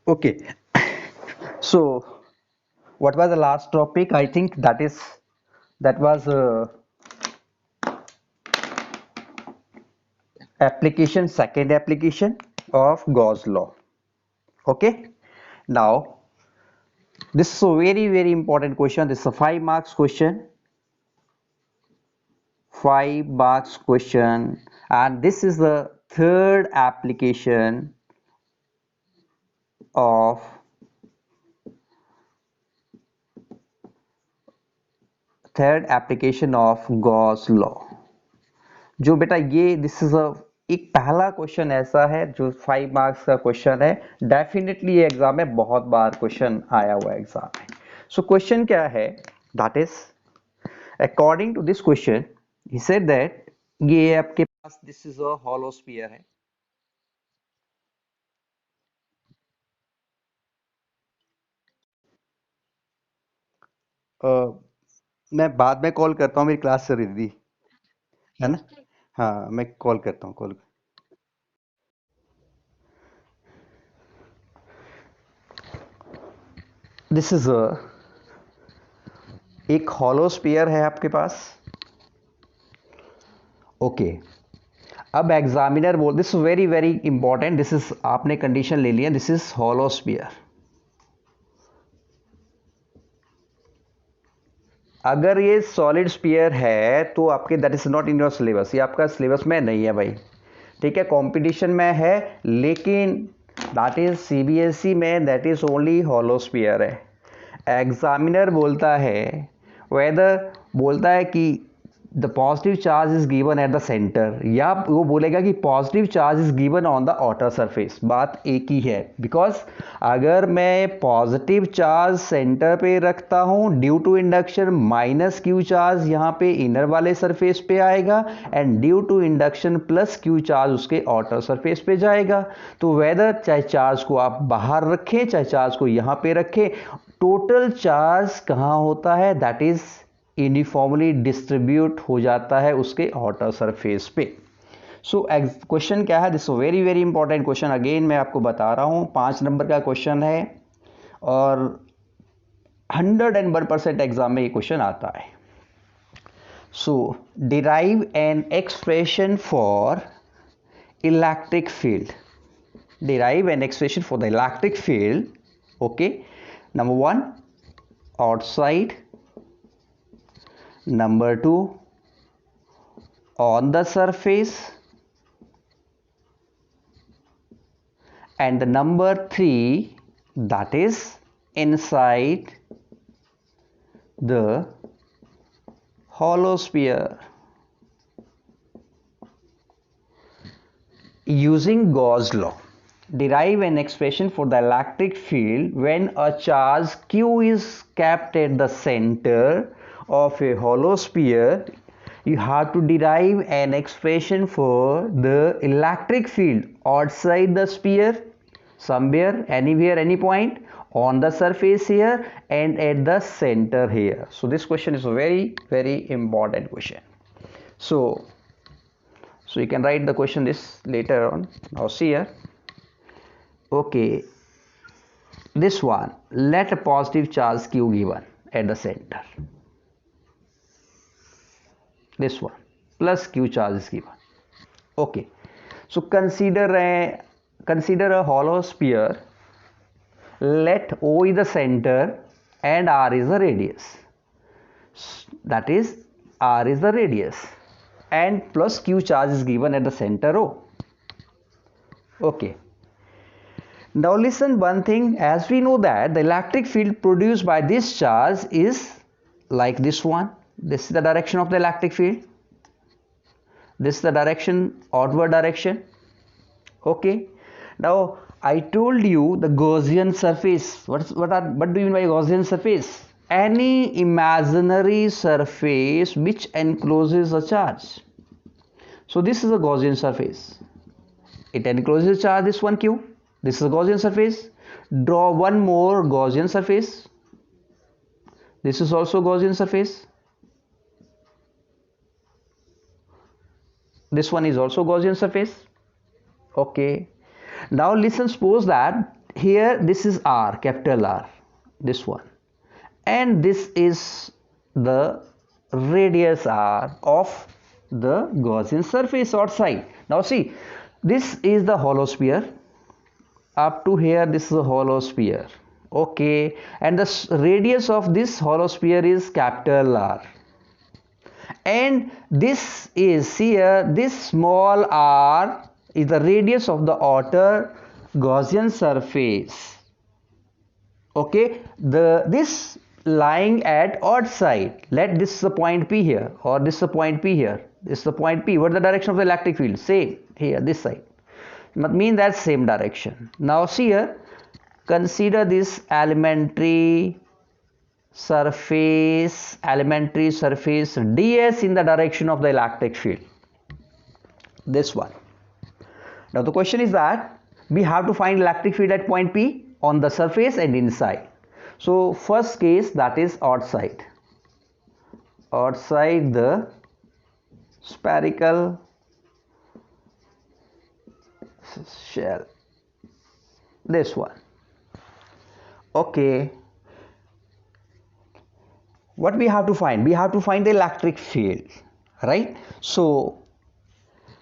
Okay, so what was the last topic? I think that was application, second application of Gauss law. Okay, now this is a very important question. This is a 5 marks question, 5 marks question, and this is the of third application of Gauss law. जो बेटा ये this is अ एक पहला question ऐसा है जो 5 marks का question है। डेफिनेटली ये एग्जाम में बहुत बार क्वेश्चन आया हुआ एग्जाम में। सो क्वेश्चन क्या है, that is according to this question he said that ये आपके पास this is a hollow sphere है। अ, मैं बाद में कॉल करता हूँ, मेरी क्लास चल रही थी, है ना। हाँ, मैं कॉल करता हूँ, कॉल। दिस इज अ एक हॉलो स्फीयर है आपके पास। ओके, अब एग्जामिनर बोल, this very important, this is आपने कंडीशन ले लिया, दिस इज हॉलो स्फीयर। अगर ये सॉलिड स्फीयर है तो आपके that is not in your syllabus, ये आपका सिलेबस में नहीं है भाई, ठीक है, कंपटीशन में है, लेकिन दैट इज सीबीएसई में that is only hollow sphere है। एग्जामिनर बोलता है वेदर, बोलता है कि the positive charge is given at the centre, या वो बोलेगा कि positive charge is given on the outer surface. बात एक ही है, बिकॉज अगर मैं पॉजिटिव चार्ज सेंटर पे रखता हूं due to induction, minus q charge यहाँ पे इनर वाले सरफेस पे आएगा, and due to induction plus q charge उसके आउटर सरफेस पे जाएगा। तो वेदर चाहे चार्ज को आप बाहर रखें चाहे चार्ज को यहाँ पे रखें, टोटल चार्ज कहाँ होता है, दैट इज यूनिफॉर्मली डिस्ट्रीब्यूट हो जाता है उसके आउटर सरफेस पे। सो क्वेश्चन क्या है, this very important question, again मैं आपको बता रहा हूँ 5 नंबर का क्वेश्चन है और 101% एग्जाम में ये क्वेश्चन आता है। So derive an expression for electric field, derive an expression for the electric field. Okay, number 1 outside, number 2 on the surface, and the number 3 that is inside the hollow sphere. Using Gauss law, derive an expression for the electric field when a charge q is kept at the center of a hollow sphere. You have to derive an expression for the electric field outside the sphere, somewhere, anywhere, any point on the surface here and at the center here. So this question is a very important question. So you can write the question this later on. Now see here. Okay, this one, let a positive charge q given at the center. This one plus q charge is given. Okay, so consider a hollow sphere. Let O is the center and R is the radius. That is, R is the radius and plus q charge is given at the center O. Okay. Now listen one thing, as we know that the electric field produced by this charge is like this one. This is the direction of the electric field. This is the direction, outward direction. Okay. Now I told you the Gaussian surface. What do you mean by Gaussian surface? Any imaginary surface which encloses a charge. So this is a Gaussian surface. It encloses a charge, this one q. This is a Gaussian surface. Draw one more Gaussian surface. This is also Gaussian surface. This one is also Gaussian surface. Okay. Now listen, suppose that here this is R, capital R, this one, and this is the radius R of the Gaussian surface outside. Now see, this is the hollow sphere. Up to here this is a hollow sphere, okay, and the radius of this hollow sphere is capital R, and this is here, this small r is the radius of the outer Gaussian surface, okay. This lying at outside, let this is the point P here, or this is the point P here, this is the point P. What is the direction of the electric field? Same here, this side, mean that same direction. Now see here, consider this elementary surface ds in the direction of the electric field, this one. Now the question is that we have to find electric field at point P on the surface and inside. So first case, that is outside the spherical shell, this one, okay. What we have to find? We have to find the electric field, right? So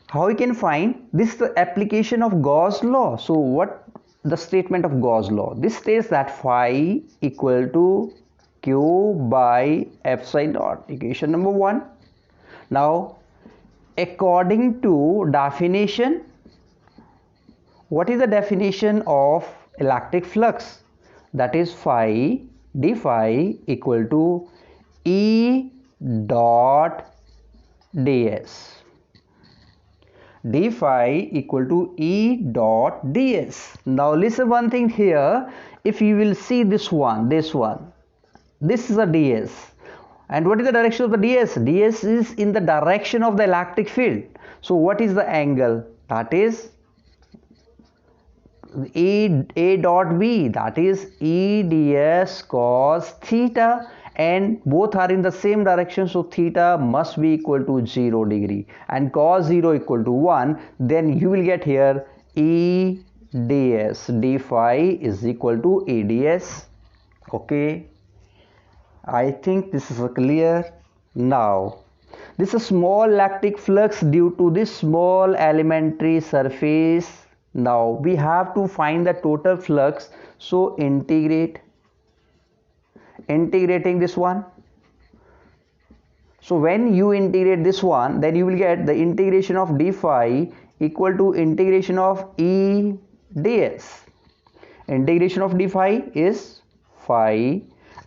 how we can find this? The application of Gauss law. So what the statement of Gauss law? This states that phi equal to q by epsilon naught, equation number 1. Now according to definition, what is the definition of electric flux? That is phi, d phi equal to E dot ds, d phi equal to E dot ds. Now listen one thing here, if you will see this is a ds, and what is the direction of the ds? Ds is in the direction of the electric field. So what is the angle? That is A dot B, that is E ds cos theta, and both are in the same direction, so theta must be equal to 0 degree and cos 0 equal to 1. Then you will get here E ds, d phi is equal to E ds, okay. I think this is clear. Now this is small electric flux due to this small elementary surface. Now we have to find the total flux, so integrating this one. So when you integrate this one, then you will get the integration of d phi equal to integration of E ds. Integration of d phi is phi,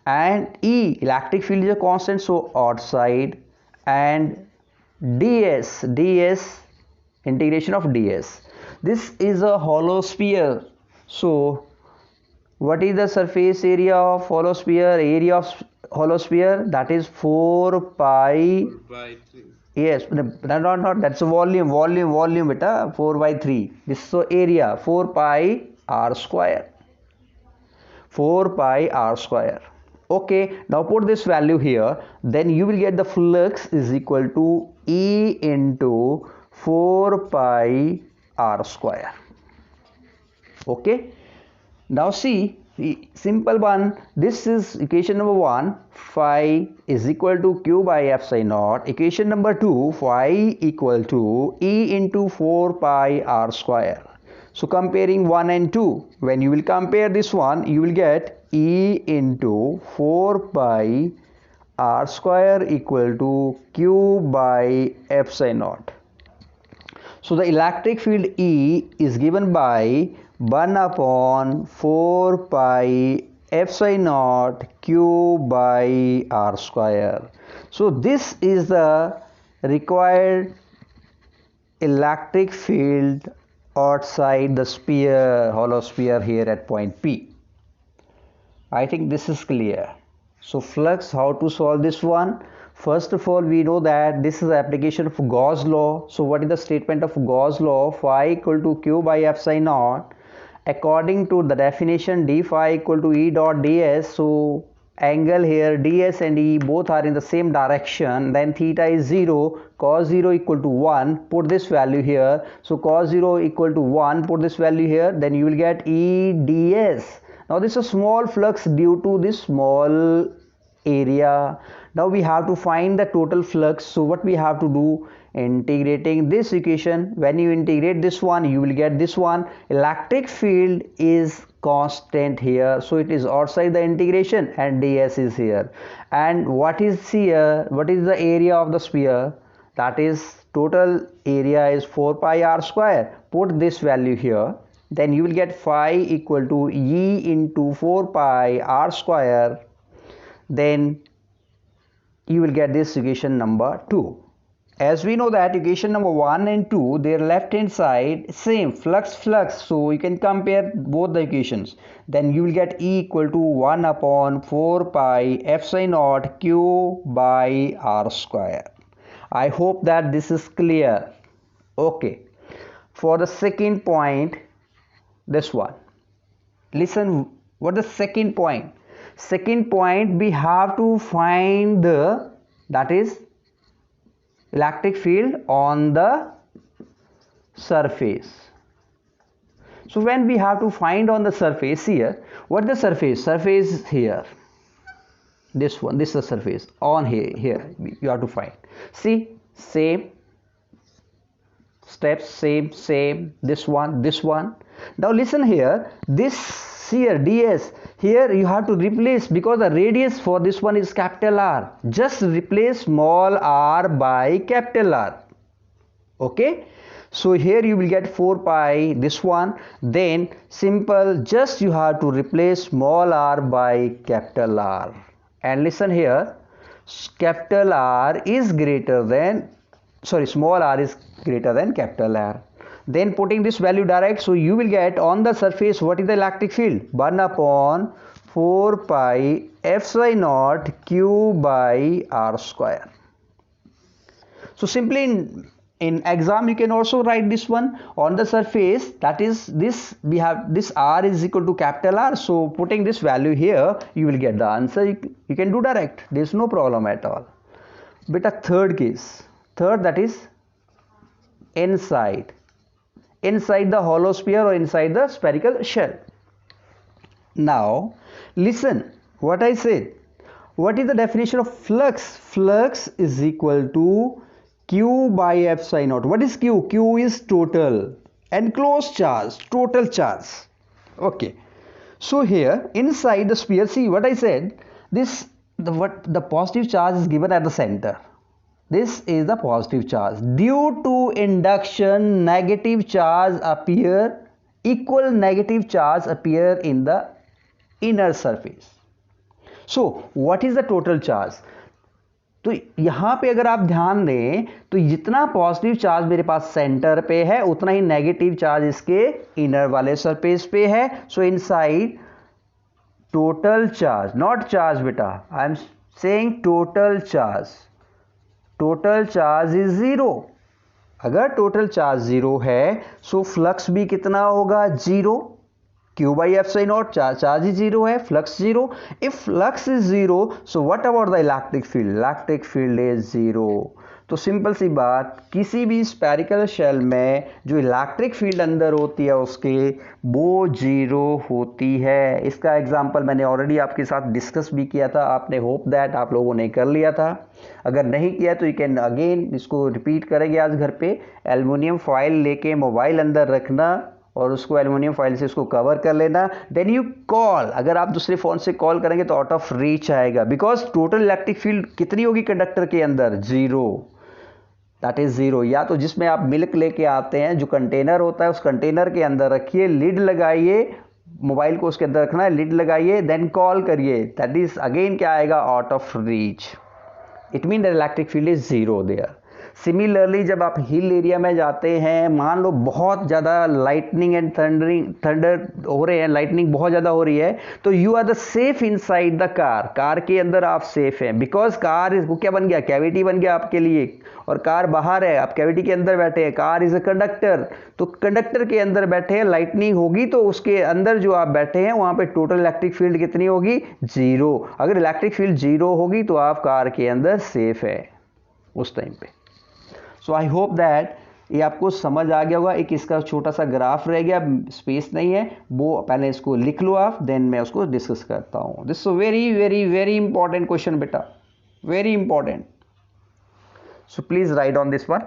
and E, electric field, is a constant, so outside, and ds, integration of ds. This is a hollow sphere. So what is the surface area of hollow sphere? Area of hollow sphere, that is 4 pi. 4 by 3. Yes, not that's a volume beta, 4 by 3. This is so area 4 pi r square. 4 pi r square. Okay, now put this value here, then you will get the flux is equal to E into 4 pi r square. Okay, now see the simple one. This is equation number 1, phi is equal to q by epsilon naught. Equation number 2, phi equal to E into 4 pi r square. So comparing 1 and 2, when you will compare this one, you will get E into 4 pi r square equal to q by epsilon naught. So the electric field E is given by 1 upon 4 pi epsilon naught q by r square. So this is the required electric field outside the sphere, hollow sphere here at point P. I think this is clear. So flux, how to solve this one? First of all, we know that this is the application of Gauss law. So what is the statement of Gauss law? Phi equal to q by epsilon naught. According to the definition, d phi equal to E dot ds. So angle here ds and e both are in the same direction, then theta is 0, cos 0 equal to 1, put this value here. So cos 0 equal to 1, put this value here, then you will get E ds. Now this is a small flux due to this small area. Now we have to find the total flux. So what we have to do, integrating this equation, when you integrate this one you will get this one. Electric field is constant here, so it is outside the integration, and ds is here. And what is here, what is the area of the sphere? That is, total area is 4 pi r square. Put this value here, then you will get phi equal to E into 4 pi r square. Then you will get this equation number 2. As we know that equation number 1 and 2, their left hand side same, flux, so you can compare both the equations. Then you will get E equal to 1 upon 4 pi f psi naught q by r square. I hope that this is clear. Okay, for the second point, this one, listen what the second point. Second point, we have to find the, that is, electric field on the surface. So when we have to find on the surface here, what the surface? Surface here, this one, this is the surface on here you have to find. See, same steps, same, this one. Now listen here, this here ds, here you have to replace, because the radius for this one is capital R, just replace small r by capital R. Okay, so here you will get 4 pi this one, then simple, just you have to replace small r by capital R. And listen here, capital R is greater than, sorry, small r is greater than capital R. Then putting this value direct, so you will get on the surface, what is the electric field? 1 upon 4 pi f psi naught q by r square. So simply in exam you can also write this one on the surface, that is this, we have this r is equal to capital R, so putting this value here you will get the answer. You can do direct, there is no problem at all. But a third case, that is inside the hollow sphere or inside the spherical shell. Now listen what I said. What is the definition of flux? Flux is equal to q by f psi naught. What is q? Q is total enclosed charge, total charge. Okay, so here inside the sphere, see what I said, this, the positive charge is given at the center. This is the positive charge. Due to induction, negative charge appear, equal negative charge appear in the inner surface. So what is the total charge? तो यहाँ पे अगर आप ध्यान दें तो जितना positive charge मेरे पास सेंटर पे है उतना ही नेगेटिव चार्ज इसके इनर वाले सरफेस पे है. So inside total charge, not charge बेटा, I am saying total charge. Total charge is zero. अगर टोटल चार्ज जीरो है सो फ्लक्स भी कितना होगा? Zero. Q by F psi naught, charge is zero है, flux zero. If flux is zero, so what about the electric field? Electric field is zero. तो simple सी बात, किसी भी spherical shell में जो इलेक्ट्रिक फील्ड अंदर होती है उसके वो जीरो होती है. इसका एग्जांपल मैंने ऑलरेडी आपके साथ डिस्कस भी किया था. आपने होप दैट आप लोगों ने कर लिया था. अगर नहीं किया तो यू कैन अगेन इसको रिपीट करेंगे आज घर पे. एल्युमिनियम फॉइल लेके मोबाइल अंदर रखना और उसको एल्युमिनियम फॉइल से उसको कवर कर लेना. Then you call. अगर आप दूसरे फ़ोन से कॉल करेंगे तो आउट ऑफ रीच आएगा, बिकॉज टोटल इलेक्ट्रिक फील्ड कितनी होगी कंडक्टर के अंदर? जीरो. That is zero. या तो जिसमें आप मिल्क लेके आते हैं जो कंटेनर होता है उस कंटेनर के अंदर रखिए, लिड लगाइए, मोबाइल को उसके अंदर रखना है, लिड लगाइए, देन कॉल करिए. दैट इज अगेन क्या आएगा? Out of reach. It mean the electric field is zero there. Similarly जब आप हिल एरिया में जाते हैं, मान लो बहुत ज़्यादा लाइटनिंग एंड थंडर हो रहे हैं, लाइटनिंग बहुत ज़्यादा हो रही है, तो you are the safe inside the car, car के अंदर आप सेफ हैं, बिकॉज कार वो क्या बन गया, कैविटी बन गया आपके लिए, और कार बाहर है, आप कैविटी के अंदर बैठे हैं, कार इज अ कंडक्टर, तो कंडक्टर के अंदर बैठे हैं, लाइटनिंग होगी तो उसके अंदर जो आप बैठे हैं वहां पे टोटल इलेक्ट्रिक फील्ड कितनी होगी, 0। अगर इलेक्ट्रिक फील्ड 0 होगी तो आप कार के अंदर सेफ है उस टाइम पे। सो आई होप दैट ये आपको समझ आ गया होगा। एक इसका छोटा सा ग्राफ रह गया, स्पेस नहीं है, वो पहले इसको लिख लो आप, देन मैं उसको डिस्कस करता हूँ। This very very very important question बेटा, very important. So please write on this one.